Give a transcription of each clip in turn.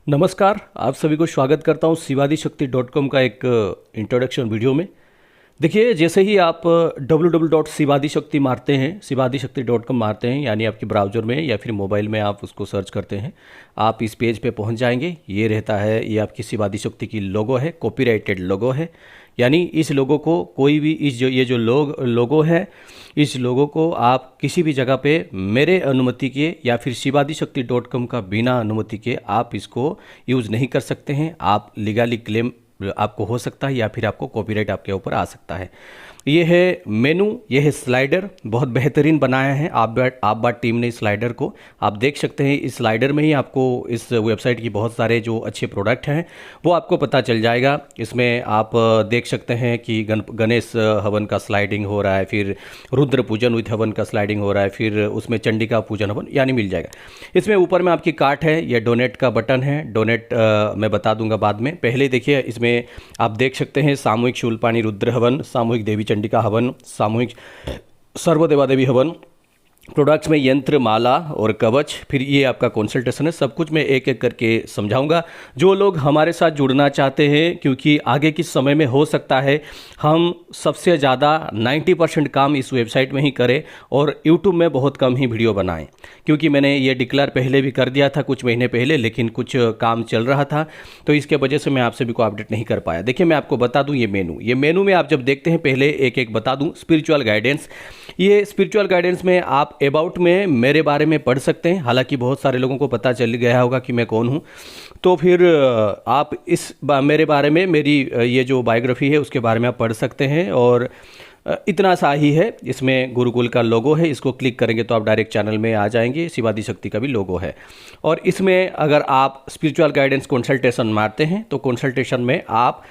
नमस्कार, आप सभी को स्वागत करता हूँ शिवादिशक्ति.com का एक इंट्रोडक्शन वीडियो में। देखिए, जैसे ही आप www.शिवादिशक्ति मारते हैं, शिवादिशक्ति.com मारते हैं, यानी आपके ब्राउज़र में या फिर मोबाइल में आप उसको सर्च करते हैं, आप इस पेज पे पहुंच जाएंगे। ये रहता है, ये आपकी शिवादिशक्ति की लोगो है, कॉपीराइटेड लोगो है। यानी इस लोगो को कोई भी ये जो लोगो है, इस लोगो को आप किसी भी जगह पे मेरे अनुमति के या फिर शिवादिशक्ति.com का बिना अनुमति के आप इसको यूज़ नहीं कर सकते हैं। आप लीगली क्लेम आपको हो सकता है या फिर आपको कॉपीराइट आपके ऊपर आ सकता है। ये है मेनू, ये है स्लाइडर, बहुत बेहतरीन बनाया है आप टीम ने इस स्लाइडर को। आप देख सकते हैं इस स्लाइडर में ही आपको इस वेबसाइट की बहुत सारे जो अच्छे प्रोडक्ट हैं वो आपको पता चल जाएगा। इसमें आप देख सकते हैं कि गणेश हवन का स्लाइडिंग हो रहा है, फिर रुद्र पूजन विथ हवन का स्लाइडिंग हो रहा है, फिर उसमें चंडिका पूजन हवन यानी मिल जाएगा। इसमें ऊपर में आपकी कार्ट है, ये डोनेट का बटन है। डोनेट मैं बता दूंगा बाद में। पहले देखिए, इसमें आप देख सकते हैं सामूहिक शूलपाणी रुद्र हवन, सामूहिक देवी चंडिका हवन, सामूहिक सर्वदेवा देवी हवन, प्रोडक्ट्स में यंत्र, माला और कवच, फिर ये आपका कंसल्टेशन है। सब कुछ मैं एक एक करके समझाऊंगा। जो लोग हमारे साथ जुड़ना चाहते हैं, क्योंकि आगे किस समय में हो सकता है हम सबसे ज़्यादा 90% काम इस वेबसाइट में ही करें और यूट्यूब में बहुत कम ही वीडियो बनाएं, क्योंकि मैंने ये डिक्लेयर पहले भी कर दिया था कुछ महीने पहले, लेकिन कुछ काम चल रहा था तो इसके वजह से मैं आप सभी को अपडेट नहीं कर पाया। देखिए, मैं आपको बता दूं, ये मेनू में आप जब देखते हैं, पहले एक एक बता दूं। स्पिरिचुअल गाइडेंस, ये स्पिरिचुअल गाइडेंस में आप अबाउट में मेरे बारे में पढ़ सकते हैं। हालांकि बहुत सारे लोगों को पता चल गया होगा कि मैं कौन हूं, तो फिर आप मेरे बारे में, मेरी ये जो बायोग्राफी है उसके बारे में आप पढ़ सकते हैं। और इतना सा ही है। इसमें गुरुकुल का लोगो है, इसको क्लिक करेंगे तो आप डायरेक्ट चैनल में आ जाएंगे। शिवादिशक्ति का भी लोगो है। और इसमें अगर आप स्पिरिचुअल गाइडेंस कंसल्टेशन मारते हैं तो कंसल्टेशन में आप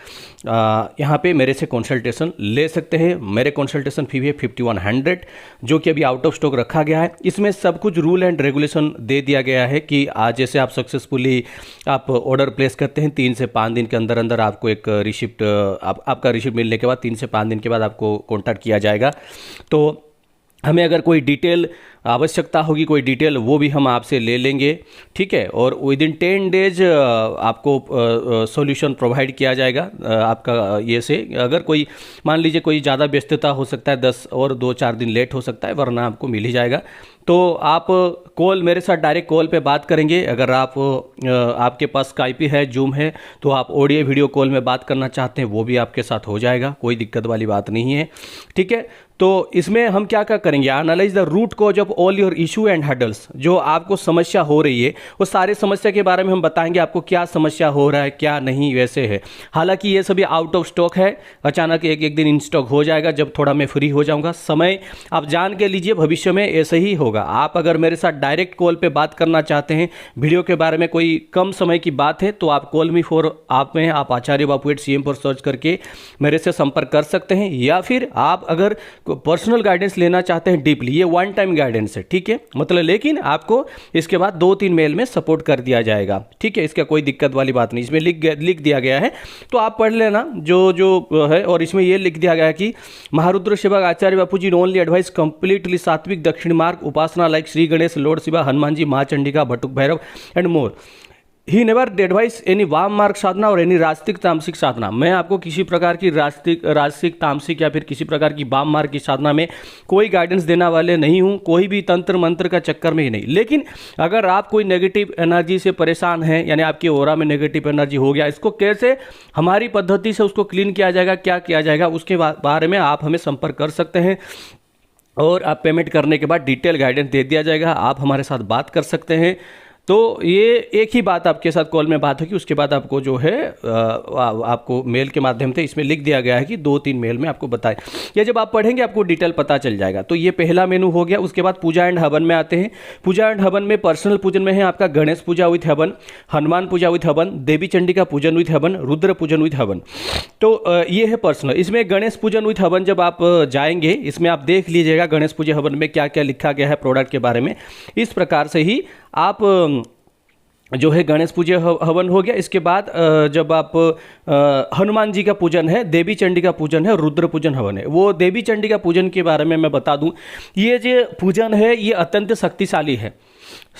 यहाँ पे मेरे से कंसल्टेशन ले सकते हैं। मेरे कंसल्टेशन फी है 5100, जो कि अभी आउट ऑफ स्टॉक रखा गया है। इसमें सब कुछ रूल एंड रेगुलेशन दे दिया गया है कि आज जैसे आप सक्सेसफुली आप ऑर्डर प्लेस करते हैं, 3 से 5 दिन के अंदर अंदर आपको एक रिसिप्ट, आपका रिसिप्ट मिलने के बाद 3 से 5 दिन के बाद आपको कॉन्टैक्ट किया जाएगा। तो हमें अगर कोई डिटेल आवश्यकता होगी, कोई डिटेल, वो भी हम आपसे ले लेंगे, ठीक है। और विद इन 10 डेज आपको सॉल्यूशन प्रोवाइड किया जाएगा आपका। ये से अगर कोई मान लीजिए कोई ज़्यादा व्यस्तता हो सकता है, 10 और 2-4 दिन लेट हो सकता है, वरना आपको मिल ही जाएगा। तो आप कॉल मेरे साथ डायरेक्ट कॉल पे बात करेंगे। अगर आप आपके पास स्काइप है, जूम है, तो आप ऑडियो वीडियो कॉल में बात करना चाहते हैं वो भी आपके साथ हो जाएगा, कोई दिक्कत वाली बात नहीं है, ठीक है। तो इसमें हम क्या क्या करेंगे, analyse the root cause of all your issue and hurdles. जो आपको समस्या हो रही है वो सारे समस्या के बारे में हम बताएंगे, आपको क्या समस्या हो रहा है, क्या नहीं वैसे है। हालांकि ये सभी आउट ऑफ स्टॉक है, अचानक एक दिन इन स्टॉक हो जाएगा जब थोड़ा मैं फ्री हो जाऊंगा। समय आप जान के लीजिए, भविष्य में ऐसे ही होगा। आप अगर मेरे साथ डायरेक्ट कॉल पे बात करना चाहते हैं, वीडियो के बारे में कोई कम समय की बात है, तो आप कॉल मी फॉर आप में आप आचार्य बापू @CM पर सर्च करके मेरे से संपर्क कर सकते हैं। या फिर आप अगर पर्सनल गाइडेंस लेना चाहते हैं डीपली, ये वन टाइम गाइडेंस है, ठीक है, मतलब, लेकिन आपको इसके बाद 2-3 मेल में सपोर्ट कर दिया जाएगा, ठीक है। इसका कोई दिक्कत वाली बात नहीं, इसमें लिख दिया गया है, तो आप पढ़ लेना जो है। और इसमें यह लिख दिया गया है कि Maharudra Sevak Acharya Bapu ji only advise completely sattvic dakshin marg upasana like Shri Ganesh, Lord Shiva, Hanuman ji, Maa Chandika, Batuk Bhairav and more. He never advise any vam marg साधना और एनी राजसिक तामसिक साधना। मैं आपको किसी प्रकार की राजसिक तामसिक या फिर किसी प्रकार की वाम मार्ग की साधना में कोई गाइडेंस देने वाले नहीं हूँ, कोई भी तंत्र मंत्र का चक्कर में ही नहीं। लेकिन अगर आप कोई नेगेटिव एनर्जी से परेशान हैं, यानी आपकी ओरा में नेगेटिव एनर्जी हो गया, इसको कैसे हमारी पद्धति से उसको क्लीन किया जाएगा, क्या किया जाएगा, उसके बारे में आप हमें संपर्क कर सकते हैं। और आप पेमेंट करने के बाद डिटेल गाइडेंस दे दिया जाएगा, आप हमारे साथ बात कर सकते हैं। तो ये एक ही बात आपके साथ कॉल में बात होगी, उसके बाद आपको जो है आपको मेल के माध्यम से इसमें लिख दिया गया है कि 2-3 मेल में आपको बताएं। या जब आप पढ़ेंगे आपको डिटेल पता चल जाएगा। तो ये पहला मेनू हो गया। उसके बाद पूजा एंड हवन में आते हैं। पूजा एंड हवन में पर्सनल पूजन में है आपका गणेश पूजा विथ हवन, हनुमान पूजा विथ हवन, देवी चंडिका पूजन विथ हवन, रुद्र पूजन विथ हवन। तो ये है पर्सनल। इसमें गणेश पूजन विथ हवन जब आप जाएंगे, इसमें आप देख लीजिएगा गणेश पूजा हवन में क्या क्या लिखा गया है प्रोडक्ट के बारे में। इस प्रकार से ही आप जो है गणेश पूजा हवन हो गया। इसके बाद जब आप हनुमान जी का पूजन है, देवी चंडी का पूजन है, रुद्र पूजन हवन है। वो देवी चंडी का पूजन के बारे में मैं बता दूं, ये जो पूजन है ये अत्यंत शक्तिशाली है।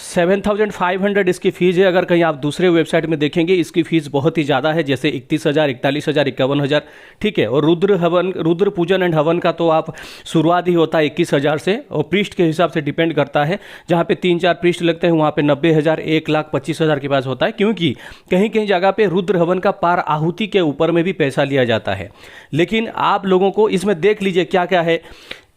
7,500 इसकी फ़ीस है। अगर कहीं आप दूसरे वेबसाइट में देखेंगे इसकी फ़ीस बहुत ही ज़्यादा है, जैसे 31,000, 41,000, 51,000, ठीक है। और रुद्र पूजन एंड हवन का तो आप शुरुआत ही होता है 21,000 से, और पृष्ठ के हिसाब से डिपेंड करता है। जहाँ पे 3-4 पृष्ठ लगते हैं वहाँ पे 90,000, 1,25,000 के पास होता है, क्योंकि कहीं कहीं जगह पे रुद्र हवन का पार आहुति के ऊपर में भी पैसा लिया जाता है। लेकिन आप लोगों को इसमें देख लीजिए क्या क्या है,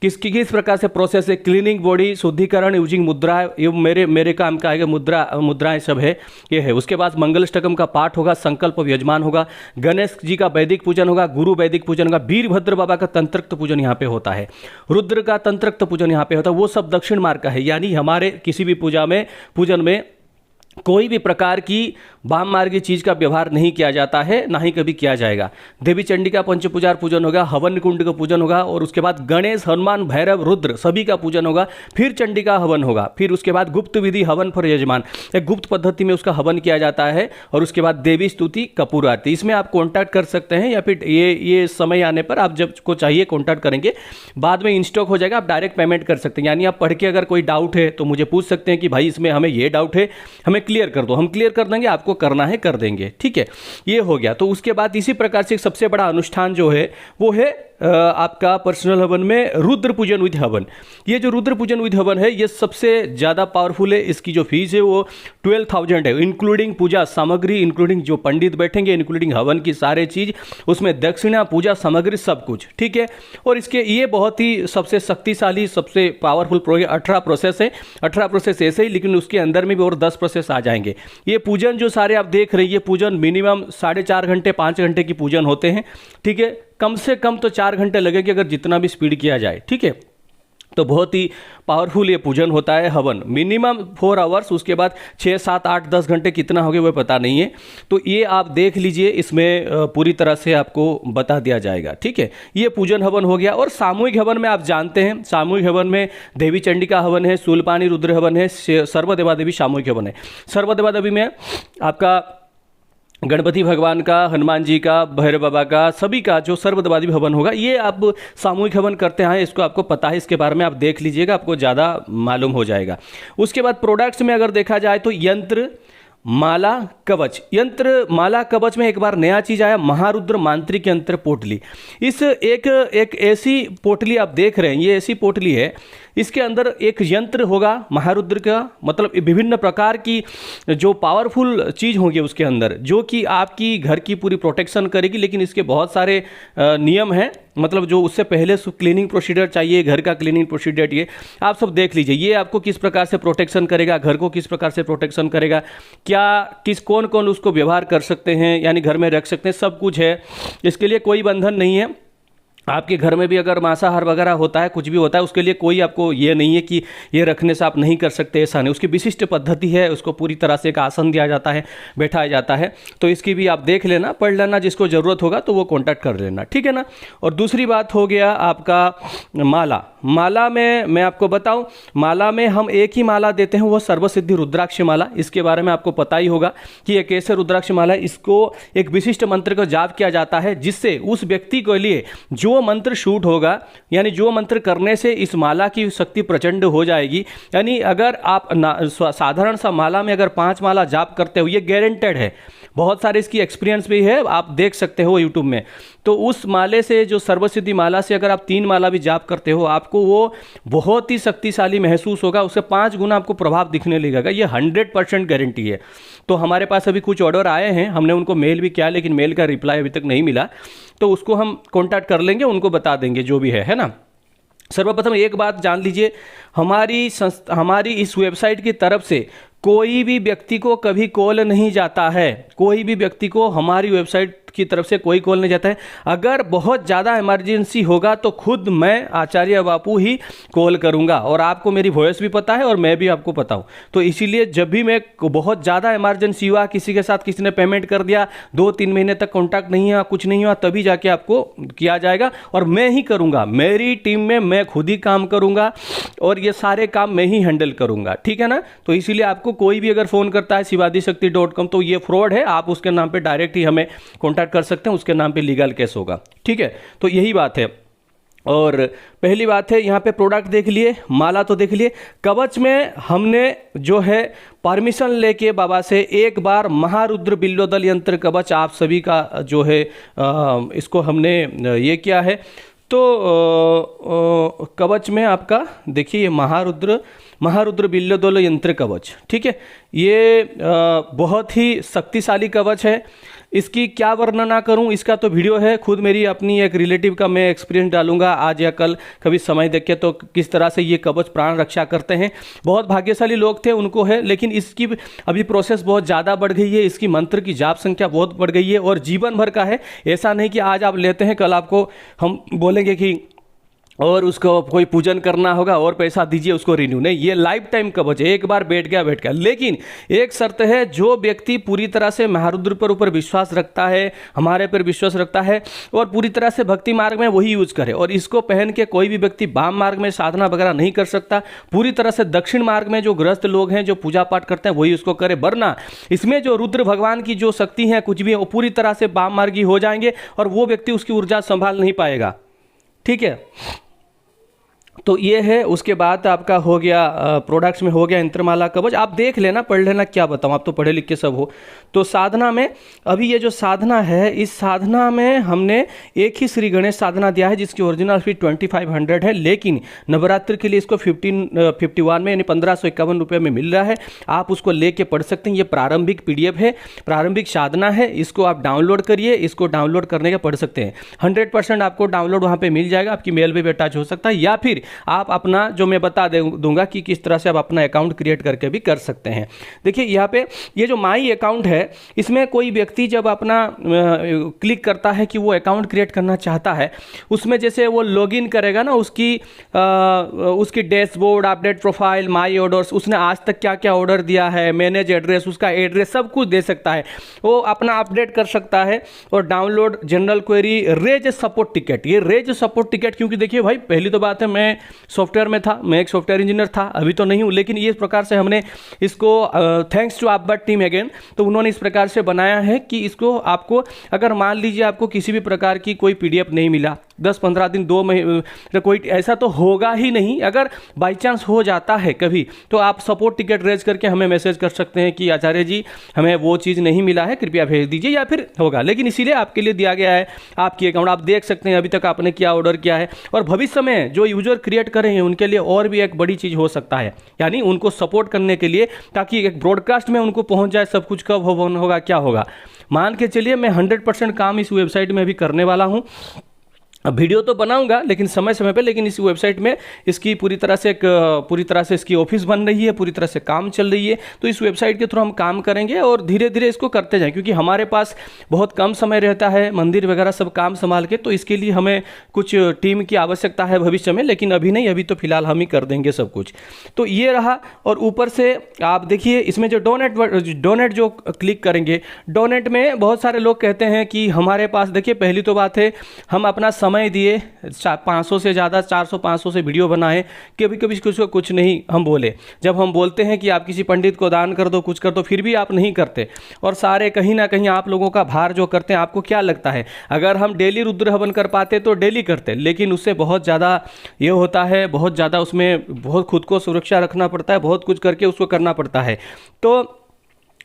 किस प्रकार से प्रोसेस है। क्लीनिंग बॉडी, शुद्धिकरण, यूजिंग मुद्रा, ये मेरे काम का आएगा, मुद्राएं सब है, ये है। उसके बाद मंगलष्टकम का पाठ होगा, संकल्प यजमान होगा, गणेश जी का वैदिक पूजन होगा, गुरु वैदिक पूजन होगा, वीरभद्र बाबा का तंत्रक्त पूजन यहाँ पे होता है, रुद्र का तंत्रक्त पूजन यहाँ पे होता है। वो सब दक्षिण मार्ग का है, यानी हमारे किसी भी पूजन में कोई भी प्रकार की वाम मार्गी चीज़ का व्यवहार नहीं किया जाता है, ना ही कभी किया जाएगा। देवी चंडी का पंचपूजार पूजन होगा, हवन कुंड का पूजन होगा, और उसके बाद गणेश, हनुमान, भैरव, रुद्र सभी का पूजन होगा। फिर चंडी का हवन होगा, फिर उसके बाद गुप्त विधि हवन फॉर यजमान, एक गुप्त पद्धति में उसका हवन किया जाता है। और उसके बाद देवी स्तुति, कपूर आरती। इसमें आप कॉन्टैक्ट कर सकते हैं, या फिर ये समय आने पर आप जब को चाहिए कॉन्टैक्ट करेंगे, बाद में इन स्टॉक हो जाएगा, आप डायरेक्ट पेमेंट कर सकते हैं। यानी आप पढ़ के अगर कोई डाउट है तो मुझे पूछ सकते हैं कि भाई इसमें हमें ये डाउट है, हमें क्लियर कर दो, हम क्लियर कर देंगे, आपको करना है कर देंगे, ठीक है। ये हो गया। तो उसके बाद इसी प्रकार से सबसे बड़ा अनुष्ठान जो है वो है आपका पर्सनल हवन में रुद्र पूजन विद हवन। ये जो रुद्र पूजन विद हवन है ये सबसे ज़्यादा पावरफुल है। इसकी जो फीस है वो 12,000 है, इंक्लूडिंग पूजा सामग्री, इंक्लूडिंग जो पंडित बैठेंगे, इंक्लूडिंग हवन की सारे चीज़, उसमें दक्षिणा, पूजा सामग्री, सब कुछ, ठीक है। और इसके ये बहुत ही सबसे शक्तिशाली, सबसे पावरफुल 18 प्रोसेस है। 18 प्रोसेस ऐसे ही, लेकिन उसके अंदर में भी और 10 प्रोसेस आ जाएंगे। ये पूजन जो सारे आप देख रहे हैं, ये पूजन मिनिमम 4.5 घंटे 5 घंटे की पूजन होते हैं, ठीक है। कम से कम तो 4 घंटे लगेंगे अगर जितना भी स्पीड किया जाए, ठीक है। तो बहुत ही पावरफुल ये पूजन होता है हवन, मिनिमम 4 आवर्स। उसके बाद 6, 7, 8, 10 घंटे कितना हो गया वो पता नहीं है। तो ये आप देख लीजिए, इसमें पूरी तरह से आपको बता दिया जाएगा, ठीक है। ये पूजन हवन हो गया। और सामूहिक हवन में आप जानते हैं, सामूहिक हवन में देवी चंडी का हवन है, शूलपाणी रुद्र हवन है, सर्वदेवादेवी सामूहिक हवन है। सर्वदेवादेवी में आपका गणपति भगवान का, हनुमान जी का, भैरव बाबा का, सभी का जो सर्वदेवादेवी हवन होगा, ये आप सामूहिक हवन करते हैं, इसको आपको पता है, इसके बारे में आप देख लीजिएगा, आपको ज़्यादा मालूम हो जाएगा। उसके बाद प्रोडक्ट्स में अगर देखा जाए तो यंत्र, माला, कवच। यंत्र, माला, कवच में एक बार नया चीज आया, महारुद्र मांत्रिक यंत्र पोटली। इस एक ऐसी पोटली आप देख रहे हैं, ये ऐसी पोटली है, इसके अंदर एक यंत्र होगा महारुद्र का, मतलब विभिन्न प्रकार की जो पावरफुल चीज़ होंगी उसके अंदर, जो कि आपकी घर की पूरी प्रोटेक्शन करेगी। लेकिन इसके बहुत सारे नियम हैं, मतलब जो उससे पहले क्लीनिंग प्रोसीजर चाहिए, घर का क्लीनिंग प्रोसीजर, ये आप सब देख लीजिए। ये आपको किस प्रकार से प्रोटेक्शन करेगा, घर को किस प्रकार से प्रोटेक्शन करेगा, कौन कौन उसको व्यवहार कर सकते हैं, यानी घर में रख सकते हैं, सब कुछ है। इसके लिए कोई बंधन नहीं है। आपके घर में भी अगर मांसाहार वगैरह होता है, कुछ भी होता है, उसके लिए कोई आपको ये नहीं है कि ये रखने से आप नहीं कर सकते, ऐसा नहीं। उसकी विशिष्ट पद्धति है, उसको पूरी तरह से एक आसन दिया जाता है, बैठाया जाता है। तो इसकी भी आप देख लेना, पढ़ लेना, जिसको ज़रूरत होगा तो वो कॉन्टैक्ट कर लेना, ठीक है ना। और दूसरी बात हो गया आपका माला। माला में मैं आपको बताऊं, माला में हम एक ही माला देते हैं, वो सर्वसिद्धि रुद्राक्ष माला। इसके बारे में आपको पता ही होगा कि एक ऐसे रुद्राक्ष माला, इसको एक विशिष्ट मंत्र का जाप किया जाता है, जिससे उस व्यक्ति के लिए जो मंत्र शूट होगा, यानी जो मंत्र करने से इस माला की शक्ति प्रचंड हो जाएगी। यानी अगर आप साधारण सा माला में अगर 5 माला जाप करते हो, ये गारंटेड है, बहुत सारे इसकी एक्सपीरियंस भी है, आप देख सकते हो यूट्यूब में। तो उस माले से, जो सर्वसिद्धि माला से अगर आप 3 माला भी जाप करते हो, आपको वो बहुत ही शक्तिशाली महसूस होगा, उससे 5 गुना आपको प्रभाव दिखने लगेगा। ये 100% गारंटी है। तो हमारे पास अभी कुछ ऑर्डर आए हैं, हमने उनको मेल भी किया, लेकिन मेल का रिप्लाई अभी तक नहीं मिला, तो उसको हम कॉन्टैक्ट कर लेंगे, उनको बता देंगे जो भी है ना। सर्वप्रथम एक बात जान लीजिए, हमारी इस वेबसाइट की तरफ से कोई भी व्यक्ति को कभी कॉल नहीं जाता है, कोई भी व्यक्ति को हमारी वेबसाइट की तरफ से कोई कॉल नहीं जाता है। अगर बहुत ज़्यादा इमरजेंसी होगा तो खुद मैं आचार्य बापू ही कॉल करूंगा, और आपको मेरी वॉइस भी पता है और मैं भी आपको पता हूं। तो इसीलिए जब भी मैं बहुत ज़्यादा इमरजेंसी हुआ, किसी के साथ किसी ने पेमेंट कर दिया, 2-3 महीने तक कॉन्टैक्ट नहीं हुआ, कुछ नहीं हुआ, तभी जाके आपको किया जाएगा, और मैं ही करूँगा। मेरी टीम में मैं खुद ही काम करूँगा, और ये सारे काम मैं ही हैंडल करूँगा, ठीक है ना। तो इसीलिए आपको कोई भी अगर फ़ोन करता है शिवादिशक्ति.com, तो ये फ्रॉड है, आप उसके नाम पे डायरेक्ट ही हमें कॉन्टैक्ट कर सकते हैं, उसके नाम पे लीगल केस होगा, ठीक है। तो यही बात है। और पहली बात है, यहाँ पे प्रोडक्ट देख लिए, माला तो देख लिए। कवच में हमने जो है परमिशन लेके बाबा से एक बार महारुद्र बिल्वदल यंत्र कवच आप सभी का जो है इसको हमने ये किया है। तो कवच में आपका देखिए महारुद्र बिल्वदल यंत्र कवच, ठीक है। ये बहुत ही शक्तिशाली कवच है। इसकी क्या वर्णना करूं, इसका तो वीडियो है, खुद मेरी अपनी एक रिलेटिव का मैं एक्सपीरियंस डालूंगा आज या कल कभी समय देख के, तो किस तरह से ये कवच प्राण रक्षा करते हैं। बहुत भाग्यशाली लोग थे उनको है, लेकिन इसकी अभी प्रोसेस बहुत ज़्यादा बढ़ गई है, इसकी मंत्र की जाप संख्या बहुत बढ़ गई है और जीवन भर का है। ऐसा नहीं कि आज आप लेते हैं कल आपको हम बोलेंगे कि और उसको कोई पूजन करना होगा और पैसा दीजिए उसको रिन्यू, नहीं, ये लाइफ टाइम कवच है, एक बार बैठ गया। लेकिन एक शर्त है, जो व्यक्ति पूरी तरह से महारुद्र पर ऊपर विश्वास रखता है, हमारे पर विश्वास रखता है और पूरी तरह से भक्ति मार्ग में वही यूज करे। और इसको पहन के कोई भी व्यक्ति वाम मार्ग में साधना वगैरह नहीं कर सकता। पूरी तरह से दक्षिण मार्ग में जो गृहस्थ लोग हैं, जो पूजा पाठ करते हैं, वही उसको करे, वरना इसमें जो रुद्र भगवान की जो शक्ति है कुछ भी, वो पूरी तरह से वाम मार्गी हो जाएंगे और वो व्यक्ति उसकी ऊर्जा संभाल नहीं पाएगा, ठीक है। तो ये है। उसके बाद आपका हो गया प्रोडक्ट्स में हो गया यंत्रमाला कवच। आप देख लेना, पढ़ लेना, क्या बताऊँ, आप तो पढ़े लिख के सब हो। तो साधना में अभी ये जो साधना है, इस साधना में हमने एक ही श्री गणेश साधना दिया है जिसकी ओरिजिनल फी 2500 है, लेकिन नवरात्र के लिए इसको 51 में यानी 1551 रुपये में मिल रहा है। आप उसको लेके पढ़ सकते हैं। ये प्रारंभिक PDF है, प्रारंभिक साधना है, इसको आप डाउनलोड करिए। इसको डाउनलोड करने के पढ़ सकते हैं। 100% आपको डाउनलोड वहाँ पे मिल जाएगा, आपकी मेल पे भी अटैच हो सकता है, या फिर आप अपना जो मैं बता दूंगा कि किस तरह से आप अपना अकाउंट क्रिएट करके भी कर सकते हैं। देखिए यहाँ पे ये जो माई अकाउंट है, इसमें कोई व्यक्ति जब अपना क्लिक करता है कि वो अकाउंट क्रिएट करना चाहता है, उसमें जैसे वो लॉगिन करेगा ना, उसकी डैशबोर्ड, अपडेट प्रोफाइल, माई ऑर्डर्स, उसने आज तक क्या क्या ऑर्डर दिया है, मैनेज एड्रेस, उसका एड्रेस, सब कुछ दे सकता है। वो अपना अपडेट कर सकता है। और download general query, raise support ticket, ये रेज सपोर्ट टिकट, क्योंकि देखिए भाई पहली तो बात है, मैं सॉफ्टवेयर में था, मैं एक सॉफ्टवेयर इंजीनियर था, अभी तो नहीं हूँ, लेकिन इस प्रकार से हमने इसको थैंक्स टू आपबट टीम अगेन, तो उन्होंने इस प्रकार से बनाया है कि इसको आपको, अगर मान लीजिए आपको किसी भी प्रकार की कोई PDF नहीं मिला 10-15 दिन 2 महीने, कोई ऐसा तो होगा ही नहीं, अगर बाई चांस हो जाता है कभी, तो आप सपोर्ट टिकट रेज करके हमें मैसेज कर सकते हैं कि आचार्य जी हमें वो चीज़ नहीं मिला है, कृपया भेज दीजिए, या फिर होगा। लेकिन इसीलिए आपके लिए दिया गया है आपकी अकाउंट, आप देख सकते हैं अभी तक आपने क्या ऑर्डर किया है। और भविष्य में जो यूजर क्रिएट कर रहे हैं उनके लिए और भी एक बड़ी चीज़ हो सकता है, यानी उनको सपोर्ट करने के लिए, ताकि एक ब्रॉडकास्ट में उनको पहुंच जाए सब कुछ, कब होगा क्या होगा। मान के चलिए मैं 100% काम इस वेबसाइट में भी करने वाला हूं। अब वीडियो तो बनाऊंगा लेकिन समय समय पे, लेकिन इस वेबसाइट में इसकी पूरी तरह से इसकी ऑफिस बन रही है, पूरी तरह से काम चल रही है। तो इस वेबसाइट के थ्रू हम काम करेंगे और धीरे धीरे इसको करते जाएं, क्योंकि हमारे पास बहुत कम समय रहता है मंदिर वगैरह सब काम संभाल के, तो इसके लिए हमें कुछ टीम की आवश्यकता है भविष्य में, लेकिन अभी नहीं, अभी तो फिलहाल हम ही कर देंगे सब कुछ। तो ये रहा। और ऊपर से आप देखिए इसमें जो डोनेट जो क्लिक करेंगे, डोनेट में बहुत सारे लोग कहते हैं कि हमारे पास, देखिए पहली तो बात है, हम अपना समय दिए 500 से ज़्यादा, 400-500 से वीडियो बनाए, कभी कभी कुछ नहीं हम बोले। जब हम बोलते हैं कि आप किसी पंडित को दान कर दो, कुछ कर दो, फिर भी आप नहीं करते। और सारे कहीं ना कहीं आप लोगों का भार जो करते हैं, आपको क्या लगता है, अगर हम डेली रुद्र हवन कर पाते तो डेली करते, लेकिन उससे बहुत ज़्यादा ये होता है, बहुत ज़्यादा उसमें बहुत खुद को सुरक्षा रखना पड़ता है, बहुत कुछ करके उसको करना पड़ता है। तो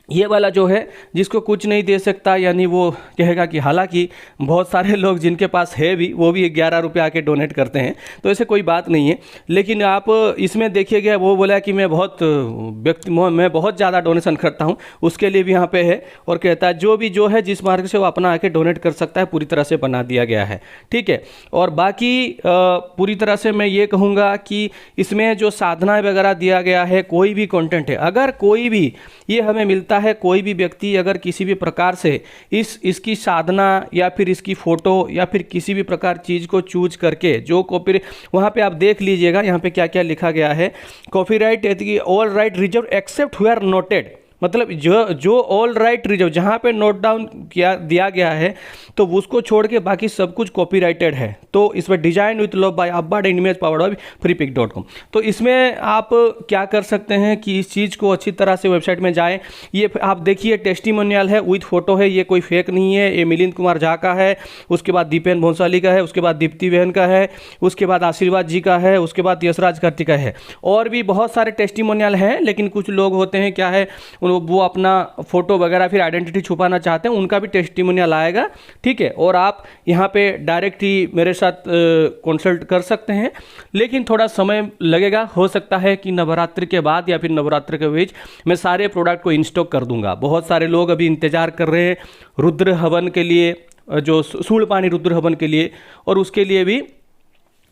ये वाला जो है जिसको कुछ नहीं दे सकता, यानी वो कहेगा कि, हालांकि बहुत सारे लोग जिनके पास है भी, वो भी 11 रुपये आके डोनेट करते हैं, तो ऐसे कोई बात नहीं है। लेकिन आप इसमें देखिएगा, वो बोला कि मैं बहुत ज़्यादा डोनेशन करता हूँ, उसके लिए भी यहाँ पे है। और कहता है जो भी जो है जिस मार्ग से वो अपना आके डोनेट कर सकता है, पूरी तरह से बना दिया गया है, ठीक है। और बाकी पूरी तरह से मैं ये कहूँगा कि इसमें जो साधना वगैरह दिया गया है, कोई भी कंटेंट है, अगर कोई भी ये हमें मिलता है, कोई भी व्यक्ति अगर किसी भी प्रकार से इसकी साधना या फिर इसकी फोटो या फिर किसी भी प्रकार चीज़ को चूज करके, जो कॉपी, वहाँ पे आप देख लीजिएगा यहाँ पे क्या क्या लिखा गया है, copyright all right reserved except where noted मतलब जो ऑल राइट रिजर्व जहाँ पे नोट डाउन किया दिया गया है तो उसको छोड़ के बाकी सब कुछ कॉपीराइटेड है। तो इसमें design with love by Abbad image powered by freepik.com। तो इसमें आप क्या कर सकते हैं कि इस चीज़ को अच्छी तरह से वेबसाइट में जाएं। ये आप देखिए टेस्टिमोनियल है विथ फोटो है, ये कोई फेक नहीं है। ये मिलिंद कुमार झा का है, उसके बाद दीपेन भोंसाली का है, उसके बाद दीप्ति बहन का है, उसके बाद आशीर्वाद जी का है, उसके बाद यशराज कार्तिक का है, और भी बहुत सारे टेस्टिमोनियल हैं। लेकिन कुछ लोग होते हैं क्या है वो अपना फोटो वगैरह फिर आइडेंटिटी छुपाना चाहते हैं, उनका भी टेस्टिमोनियल आएगा, ठीक है। और आप यहाँ पे डायरेक्ट ही मेरे साथ कंसल्ट कर सकते हैं, लेकिन थोड़ा समय लगेगा। हो सकता है कि नवरात्रि के बाद या फिर नवरात्रि के बीच मैं सारे प्रोडक्ट को इन स्टॉक कर दूंगा। बहुत सारे लोग अभी इंतजार कर रहे हैं रुद्र हवन के लिए, जो सूळपाणी रुद्र हवन के लिए, और उसके लिए भी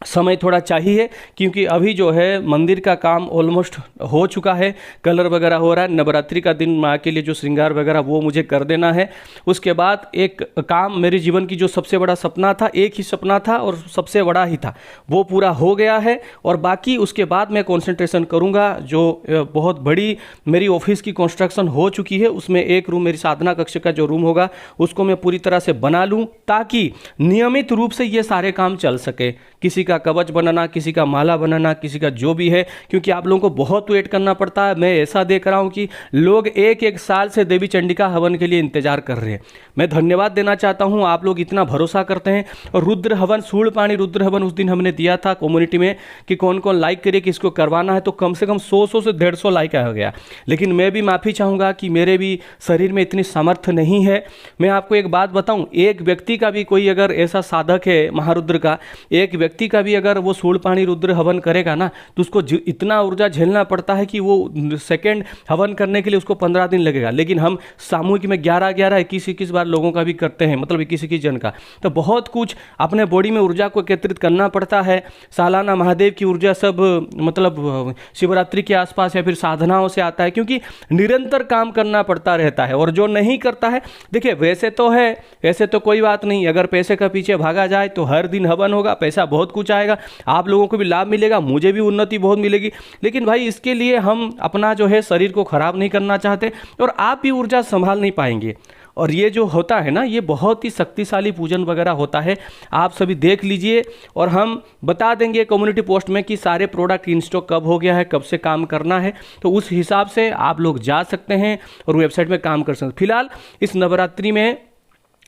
समय थोड़ा चाहिए, क्योंकि अभी जो है मंदिर का काम ऑलमोस्ट हो चुका है, कलर वगैरह हो रहा है। नवरात्रि का दिन माँ के लिए जो श्रृंगार वगैरह वो मुझे कर देना है। उसके बाद एक काम, मेरे जीवन की जो सबसे बड़ा सपना था, एक ही सपना था और सबसे बड़ा ही था, वो पूरा हो गया है। और बाकी उसके बाद मैं कॉन्सेंट्रेशन करूँगा। जो बहुत बड़ी मेरी ऑफिस की कंस्ट्रक्शन हो चुकी है, उसमें एक रूम, मेरी साधना कक्ष का जो रूम होगा उसको मैं पूरी तरह से बना लूँ, ताकि नियमित रूप से ये सारे काम चल सके। किसी का कवच बनाना, किसी का माला बनाना, किसी का जो भी है, क्योंकि आप लोगों को बहुत वेट करना पड़ता है। मैं ऐसा देख रहा हूं कि लोग एक एक साल से देवी चंडिका हवन के लिए इंतजार कर रहे हैं। मैं धन्यवाद देना चाहता हूं, आप लोग इतना भरोसा करते हैं। और रुद्र हवन, सूळपाणी रुद्र हवन उस दिन हमने दिया था कम्युनिटी में कि कौन कौन लाइक करिए कि इसको करवाना है, तो कम से कम 100 से 150 लाइक आ गया। लेकिन मैं भी माफ़ी चाहूँगा कि मेरे भी शरीर में इतनी सामर्थ्य नहीं है। मैं आपको एक बात बताऊँ, एक व्यक्ति का भी कोई अगर ऐसा साधक है महारुद्र का, एक व्यक्ति का भी अगर वो सूळपाणी रुद्र हवन करेगा ना, तो उसको इतना ऊर्जा झेलना पड़ता है कि वो सेकंड हवन करने के लिए उसको 15 दिन लगेगा। लेकिन हम सामूहिक में 11-11, 21-21 बार लोगों का भी करते हैं, मतलब 21-21 जन का। तो बहुत कुछ अपने बॉडी में ऊर्जा को एकत्रित करना पड़ता है। सालाना महादेव की ऊर्जा सब मतलब शिवरात्रि के आसपास या फिर साधनाओं से आता है, क्योंकि निरंतर काम करना पड़ता रहता है। और जो नहीं करता है, देखिए वैसे तो है, वैसे तो कोई बात नहीं, अगर पैसे का पीछे भागा जाए तो हर दिन हवन होगा, पैसा बहुत कुछ आएगा, आप लोगों को भी लाभ मिलेगा, मुझे भी उन्नति बहुत मिलेगी। लेकिन भाई इसके लिए हम अपना जो है शरीर को खराब नहीं करना चाहते, और आप भी ऊर्जा संभाल नहीं पाएंगे। और ये जो होता है ना, ये बहुत ही शक्तिशाली पूजन वगैरह होता है, आप सभी देख लीजिए। और हम बता देंगे कम्युनिटी पोस्ट में कि सारे प्रोडक्ट इन स्टॉक कब हो गया है, कब से काम करना है, तो उस हिसाब से आप लोग जा सकते हैं और वेबसाइट में काम कर सकते हैं। फिलहाल इस नवरात्रि में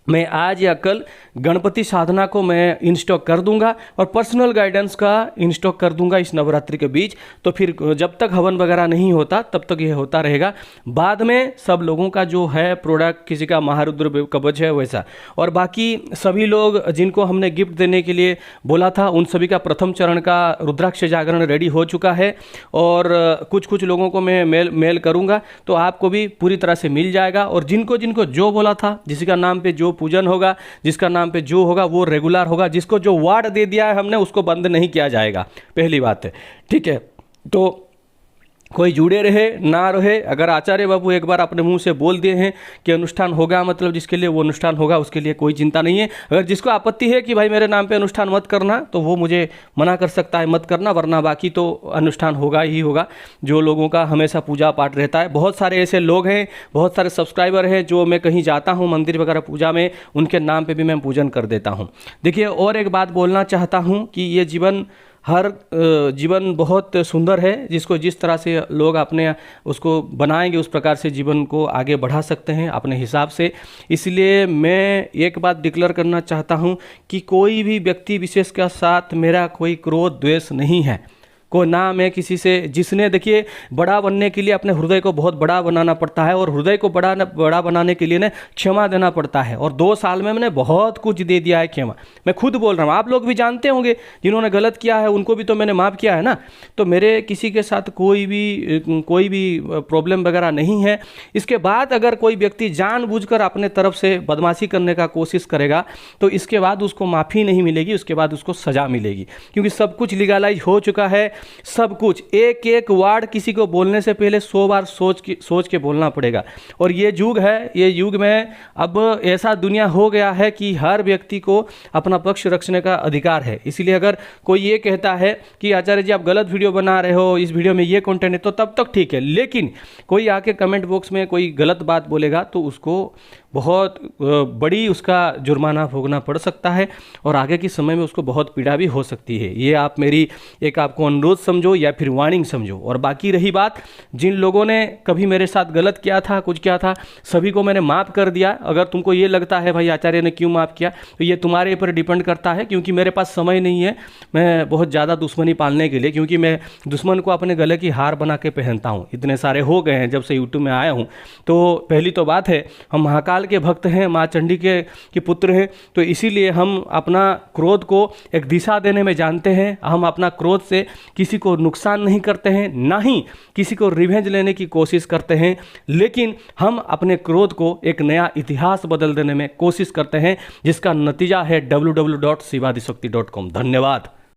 मैं आज या कल गणपति साधना को मैं इंस्टॉक कर दूंगा और पर्सनल गाइडेंस का इंस्टॉक कर दूंगा इस नवरात्रि के बीच। तो फिर जब तक हवन वगैरह नहीं होता तब तक ये होता रहेगा। बाद में सब लोगों का जो है प्रोडक्ट, किसी का महारुद्र कवच है वैसा, और बाकी सभी लोग जिनको हमने गिफ्ट देने के लिए बोला था उन सभी का प्रथम चरण का रुद्राक्ष जागरण रेडी हो चुका है। और कुछ लोगों को मैं मेल करूँगा, तो आपको भी पूरी तरह से मिल जाएगा। और जिनको जिनको जो बोला था, जिसका नाम पे जो पूजन होगा, जिसका नाम पे जो होगा वो रेगुलर होगा। जिसको जो वार्ड दे दिया है हमने, उसको बंद नहीं किया जाएगा, पहली बात है, ठीक है। तो कोई जुड़े रहे ना रहे, अगर आचार्य बाबू एक बार अपने मुंह से बोल दिए हैं कि अनुष्ठान होगा, मतलब जिसके लिए वो अनुष्ठान होगा उसके लिए कोई चिंता नहीं है। अगर जिसको आपत्ति है कि भाई मेरे नाम पे अनुष्ठान मत करना, तो वो मुझे मना कर सकता है मत करना, वरना बाकी तो अनुष्ठान होगा ही होगा। जो लोगों का हमेशा पूजा पाठ रहता है, बहुत सारे ऐसे लोग हैं, बहुत सारे सब्सक्राइबर हैं, जो मैं कहीं जाता हूँ मंदिर वगैरह पूजा में, उनके नाम पर भी मैं पूजन कर देता हूँ। देखिए, और एक बात बोलना चाहता हूँ कि ये जीवन बहुत सुंदर है, जिसको जिस तरह से लोग अपने उसको बनाएंगे उस प्रकार से जीवन को आगे बढ़ा सकते हैं अपने हिसाब से। इसलिए मैं एक बात डिक्लेयर करना चाहता हूं कि कोई भी व्यक्ति विशेष के साथ मेरा कोई क्रोध द्वेष नहीं है, कोई ना मैं किसी से, जिसने देखिए बड़ा बनने के लिए अपने हृदय को बहुत बड़ा बनाना पड़ता है, और हृदय को बड़ा बनाने के लिए ना क्षमा देना पड़ता है। और 2 साल में मैंने बहुत कुछ दे दिया है क्षमा, मैं खुद बोल रहा हूँ, आप लोग भी जानते होंगे जिन्होंने गलत किया है उनको भी तो मैंने माफ़ किया है ना। तो मेरे किसी के साथ कोई भी प्रॉब्लम वगैरह नहीं है। इसके बाद अगर कोई व्यक्ति जानबूझकर अपने तरफ से बदमाशी करने का कोशिश करेगा, तो इसके बाद उसको माफ़ी नहीं मिलेगी, उसके बाद उसको सज़ा मिलेगी, क्योंकि सब कुछ लीगलाइज हो चुका है। सब कुछ, एक एक वर्ड किसी को बोलने से पहले 100 बार सोच के बोलना पड़ेगा। और ये युग है, ये युग में अब ऐसा दुनिया हो गया है कि हर व्यक्ति को अपना पक्ष रखने का अधिकार है। इसलिए अगर कोई ये कहता है कि आचार्य जी आप गलत वीडियो बना रहे हो, इस वीडियो में ये कंटेंट है, तो तब तक ठीक है। लेकिन कोई आके कमेंट बॉक्स में कोई गलत बात बोलेगा तो उसको बहुत बड़ी उसका जुर्माना भोगना पड़ सकता है और आगे के समय में उसको बहुत पीड़ा भी हो सकती है। ये आप मेरी एक आपको अनुरोध समझो या फिर वार्निंग समझो। और बाकी रही बात, जिन लोगों ने कभी मेरे साथ गलत किया था, कुछ किया था, सभी को मैंने माफ़ कर दिया। अगर तुमको ये लगता है भाई आचार्य ने क्यों माफ़ किया, तो ये तुम्हारे ऊपर डिपेंड करता है, क्योंकि मेरे पास समय नहीं है मैं बहुत ज़्यादा दुश्मनी पालने के लिए, क्योंकि मैं दुश्मन को अपने गले की हार बना के पहनता हूँ। इतने सारे हो गए हैं जब से यूट्यूब में आया हूँ। तो पहली तो बात है, हम महाकाल के भक्त हैं, माँ चंडी के पुत्र हैं, तो इसीलिए हम अपना क्रोध को एक दिशा देने में जानते हैं। हम अपना क्रोध से किसी को नुकसान नहीं करते हैं, ना ही किसी को रिवेंज लेने की कोशिश करते हैं, लेकिन हम अपने क्रोध को एक नया इतिहास बदल देने में कोशिश करते हैं, जिसका नतीजा है www.शिवादिशक्ति.com। धन्यवाद।